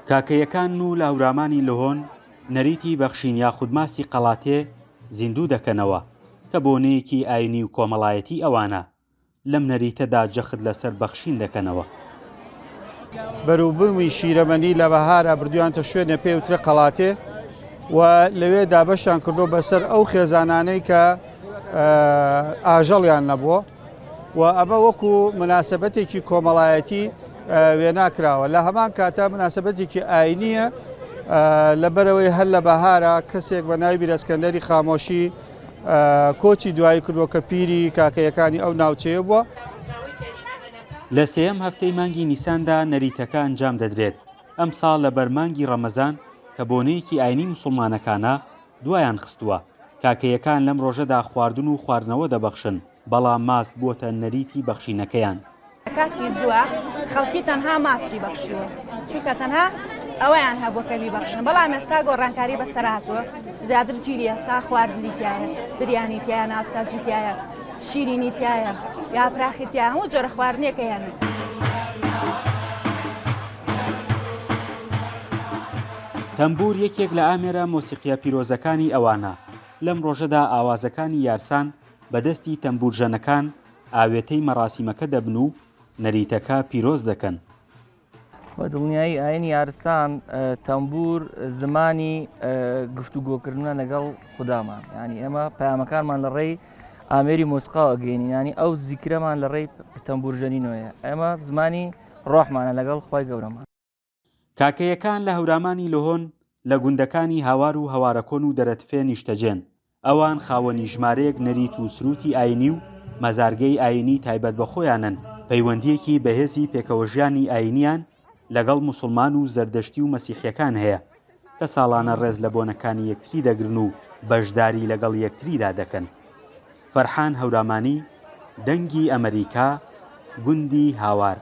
کاکەیەکان و لە هەورامانی لەهۆن نەریتی بەخشین یاخود ماسی قەڵاتێ زیندوو دەکەنەوە کە بۆنەیەکی ئاینی و کۆمەڵایەتی ئەوانە لەم نەریتەدا جەخت لەسەر بەخشین دەکەنەوە. بەرووبوومی شیرەمەنی لە بەهارە بردویانتە شوێنە پێوترە قەڵاتێ و لەوێدا بەشیان کردو بەسەر ئەو خێزانانەی کە ئاژەڵیان نەبووە و ئەمە وەکو مناسبەتێکی کۆمەڵایەتی وێناکراوە. لە هەمان کاتە مناسبەتێکی ئاینیە لەبەرەوەی هەر لە بەهارە کەسێک بە ناوی بیرەسکەندەری خامۆشی کۆچی دوایی کردووە کە پیری کاکەیەکانی ئەو ناوچەیە بووە. لە سێەم هەفتەی مانگی نیساندا نەریتەکە ئەنجام دەدرێت. ئەم ساڵ لە بەرمانگی ڕەمەزان کە بۆنەیەکی ئاینی موسڵمانەکانە دوایان خستووە. کاکەیەکان لەم ڕۆژەدا خواردن و خواردنەوە دەبەخشن، بەڵام ماست بۆتە نەریتی بەخشینەکەیان. کاتی زووە خەڵکی تەنها ماسی بەخشیوە چونکە تەنها ئەوەیان هەبووە کە بەخشن، بەڵام ئێستا گۆڕانکاری بەسەر هاتووە زیاتر گیری ئێستا خواردنی تایە، بریانی تایە، ناوساجی تایە، شیرینی تایە یا پراخی تایە، هەموو جۆرە خواردنێکەیانە. تەمبور یەکێک لە ئامێرە مۆسیقیە پیرۆزەکانی ئەوانە. لەم ڕۆژەدا ئاوازەکانی یارسان بەدەستی تەمبورژەنەکان ئاوێتەی مەراسیمەکە دەبن و نەریتەکە پیرۆز دەکەن. بە دڵنیایی ئاینی یارستان تەمبور زمانی گفتوگۆکردنە لەگەڵ خودامان، ینی ئێمە پەیامەکانمان لە ڕێی ئامێری مۆسیقاوە گەینی، ینی ئەو زیکرەمان لە ڕێی تەمبورژەنینەوەیە، ئێمە زمانی ڕۆحمانە لەگەڵ خۆی گەورەمان. کاکەیەکان لە هەورامانی لەهۆن لە گوندەکانی هاوار و هەوارەکۆن و دەرەتفێ نیشتەجێن. ئەوان خاوەنی ژمارەیەک نەریت و سروتی ئاینی و مەزارگەی ئاینی تایبەت بە خۆیانن، پەیوەندیەکی بەهێزی پێکەوەژیانی ئاینیان لەگەڵ موسڵمان و زەردەشتی و مەسیحیەکان هەیە کە ساڵانە ڕێز لە بۆنەکانی یەکتری دەگرن و بەشداری لەگەڵ یەکتریدا دەکەن. فەرحان هەورامانی، دەنگی ئەمریکا، گوندی هاوار.